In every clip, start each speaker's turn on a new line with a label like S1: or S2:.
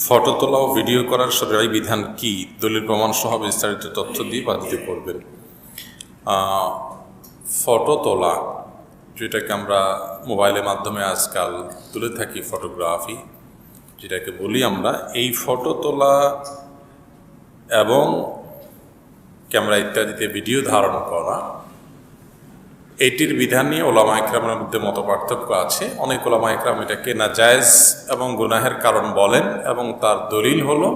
S1: Photo তোলা ও video করার শরীয়ী বিধান কি? দলিল প্রমাণ সহ বিস্তারিত তথ্য দিয়ে বাধিত করবেন। ফটো তোলা, যেটাকে আমরা মোবাইলের মাধ্যমে আজকাল তুলে থাকি, ফটোগ্রাফি যেটাকে বলি আমরা, এই ফটো তোলা এবং ক্যামেরা ইত্যাদিতে ভিডিও ধারণ করা, এটির বিধান নিয়ে ওলামা ইকরামের মধ্যে মত পার্থক্য আছে। অনেক ওলামা ইকরাম এটাকে নাজায়েজ এবং গুনাহের কারণ বলেন এবং তার দলিল হলো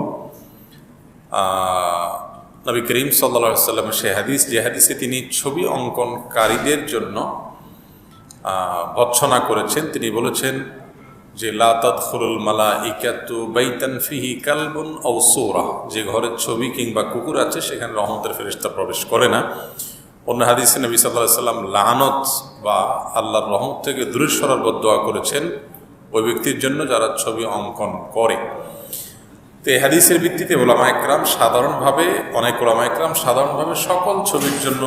S1: নবী করিম সাল্লাল্লাহু আলাইহি ওয়াসাল্লামের সে হাদিস, যে হাদিসে তিনি ছবি অঙ্কনকারীদের জন্য ভৎসনা করেছেন। তিনি বলেছেন যে লা তাদখুলুল মালাইকাতু বাইতান ফিহি কালবুন আও সূরা, যে ঘরের ছবি কিংবা কুকুর আছে সেখানে রহমতের ফেরেশতা প্রবেশ করে না। অন্য হাদিসে নবী সাল্লাল্লাহু আলাইহি ওয়াসাল্লাম লানত বা আল্লাহর রহমত থেকে দূরে সরার বদদোয়া করেছেন ওই ব্যক্তির জন্য যারা ছবি অঙ্কন করে। তো এই হাদিসের ভিত্তিতে ওলামা ইকরাম সাধারণভাবে, অনেক ওলামা ইকরাম সাধারণভাবে সকল ছবির জন্য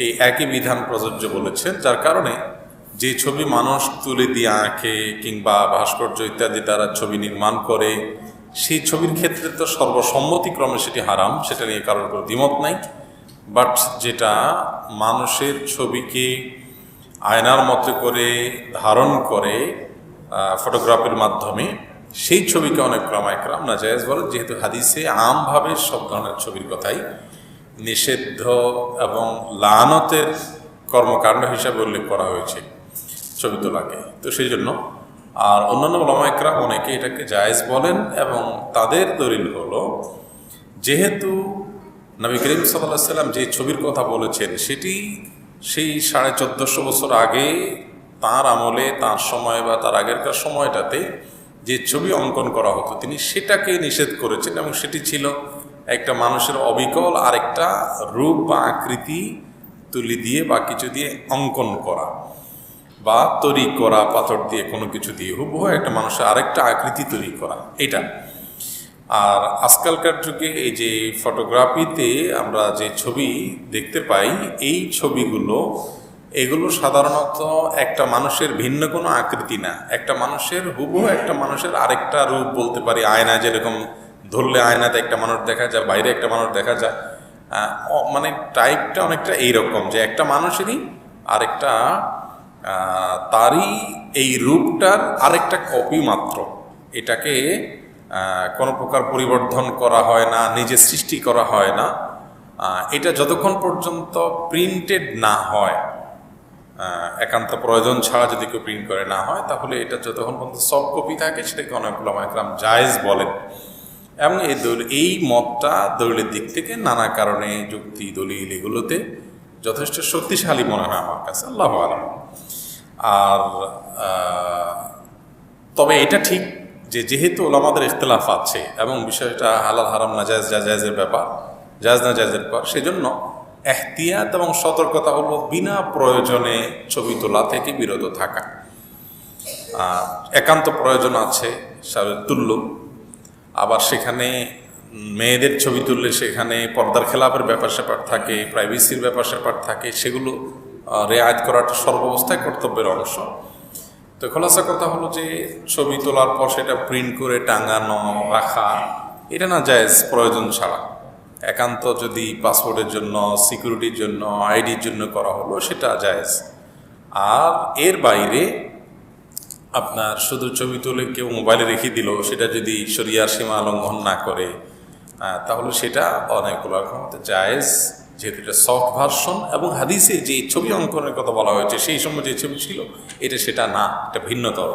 S1: এই একই বিধান প্রযোজ্য বলেছেন, যার কারণে যে ছবি মানুষ তুলে দিয়ে আঁকে কিংবা ভাস্কর্য ইত্যাদি দ্বারা ছবি নির্মাণ করে, সেই ছবির ক্ষেত্রে তো সর্বসম্মতিক্রমে সেটি হারাম, সেটা নিয়ে কারোর কোনো দ্বিমত নাই। বাট যেটা মানুষের ছবিকে আয়নার মতো করে ধারণ করে ফটোগ্রাফির মাধ্যমে, সেই ছবিকে অনেক ওলামা ইকরাম নাজায়েজ বলেন, যেহেতু হাদিসে আমভাবে সব ধরনের ছবির কথাই নিষিদ্ধ এবং লানতের কর্মকাণ্ড হিসাবে উল্লেখ করা হয়েছে ছবি তোলাকে। তো সেই জন্য আর অন্যান্য ওলামা ইকরাম অনেকে এটাকে জায়েজ বলেন এবং তাদের দলিল হলো, যেহেতু নবী করিম সাল্লাল্লাহু আলাইহি ওয়াসাল্লাম যে ছবির কথা বলেছেন সেটি সেই 1450 বছর আগে তার আমলে, তার সময় বা তার আগেরকার সময়টাতে যে ছবি অঙ্কন করা হতো তিনি সেটাকে নিষেধ করেছেন এবং সেটি ছিল একটা মানুষের অবিকল আরেকটা রূপ বা আকৃতি তুলি দিয়ে বা কিছু দিয়ে অঙ্কন করা বা তৈরি করা, পাথর দিয়ে কোনো কিছু দিয়ে হুবহু একটা মানুষের আরেকটা আকৃতি তৈরি করা, এটা। আর আজকালকার যুগে এই যে ফটোগ্রাফিতে আমরা যে ছবি দেখতে পাই, এই ছবিগুলো এগুলো সাধারণত একটা মানুষের ভিন্ন কোনো আকৃতি না, একটা মানুষের হুবহু একটা মানুষের আরেকটা রূপ বলতে পারি। আয়না যেরকম ধরলে আয়নাতে একটা মানুষ দেখা যায়, বাইরে একটা মানুষ দেখা যায়, মানে টাইপটা অনেকটা এইরকম, যে একটা মানুষেরই আরেকটা তারই এই রূপটার আরেকটা কপি মাত্র। এটাকে কোনো প্রকার পরিবর্তন করা হয় না, নিজে সৃষ্টি করা হয় না। এটা যতক্ষণ পর্যন্ত প্রিন্টেড না হয়, একান্ত প্রয়োজন ছাড়া যদি কেউ প্রিন্ট করে না হয়, তাহলে এটা যতক্ষণ পর্যন্ত সফট কপি থাকে সেটাকে অনেক ওলামা ইকরাম জায়েজ বলেন। এবং এই মতটা দলিলের দিক থেকে নানা কারণে যুক্তি দলিল এগুলোতে যথেষ্ট শক্তিশালী মনে হয় আমার কাছে, আল্লাহু আলাম। আর তবে এটা ঠিক যে যেহেতু ওলামাদের ইখতিলাফ আছে এবং বিষয়টা হালাল হারাম নাজায়েজ জায়েজের ব্যাপার, জায়েজ না জায়েজের ব্যাপার, সেজন্য এহতিয়াত এবং সতর্কতা হলো বিনা প্রয়োজনে ছবি তোলা থেকে বিরত থাকা। একান্ত প্রয়োজন আছে তুল্য, আবার সেখানে মেয়েদের ছবি তুললে সেখানে পর্দার খেলাপের ব্যাপার স্যাপার থাকে, প্রাইভেসির ব্যাপার স্যাপার থাকে, সেগুলো রেয়াত করাটা সর্বাবস্থায় কর্তব্যের অংশ। তো খোলাসা কথা হলো যে ছবি তোলার পর সেটা প্রিন্ট করে টাঙানো রাখা, এটা না জায়েজ প্রয়োজন ছাড়া। একান্ত যদি পাসপোর্টের জন্য, সিকিউরিটির জন্য, আইডির জন্য করা হলো, সেটা জায়েজ। আর এর বাইরে আপনার শুধু ছবি তুলে কেউ মোবাইলে রেখে দিল, সেটা যদি শরিয়ার সীমা লঙ্ঘন না করে, তাহলে সেটা অনেকগুলো রকমতে জায়েজ, যেহেতু এটা সফট ভার্সন। এবং হাদিসে যে ছবি অঙ্কনের কথা বলা হয়েছে সেই সময় যে ছবি ছিল এটা সেটা না, এটা ভিন্নতর।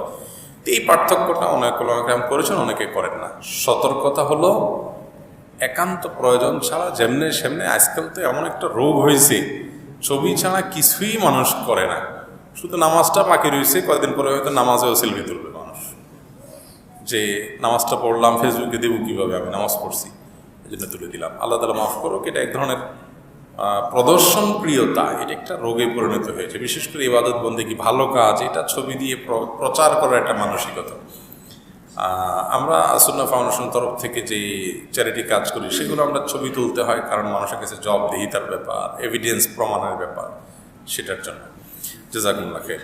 S1: এই পার্থক্যটা অনেকগুলো করেছেন, অনেকে করেন না। সতর্কতা হলো একান্ত প্রয়োজন ছাড়া, যেমনে সেমনে আজকাল তো এমন একটা রোগ হয়েছে, ছবি ছাড়া কিছুই মানুষ করে না, শুধু নামাজটা বাকি রয়েছে। কয়েকদিন পরে হয়তো নামাজেও সেলফি তুলবে মানুষ, যে নামাজটা পড়লাম, ফেসবুকে দেবো কীভাবে, আমি নামাজ পড়ছি এই জন্য তুলে দিলাম। আল্লাহ তাআলা মাফ করুক, এটা এক ধরনের প্রদর্শন প্রিয়তা, এটা একটা রোগে পরিণত হয়েছে। বিশেষ করে ইবাদত বন্দেগী, ভালো কাজ, এটা ছবি দিয়ে প্রচার করার একটা মানসিকতা। আমরা সুন্নাহ ফাউন্ডেশন তরফ থেকে যে চ্যারিটি কাজ করি সেগুলো আমরা ছবি তুলতে হয়, কারণ মানুষের কাছে জবাবদিহিতার ব্যাপার, এভিডেন্স প্রমাণের ব্যাপার, সেটার জন্য। জাযাকুমুল্লাহ খাইর।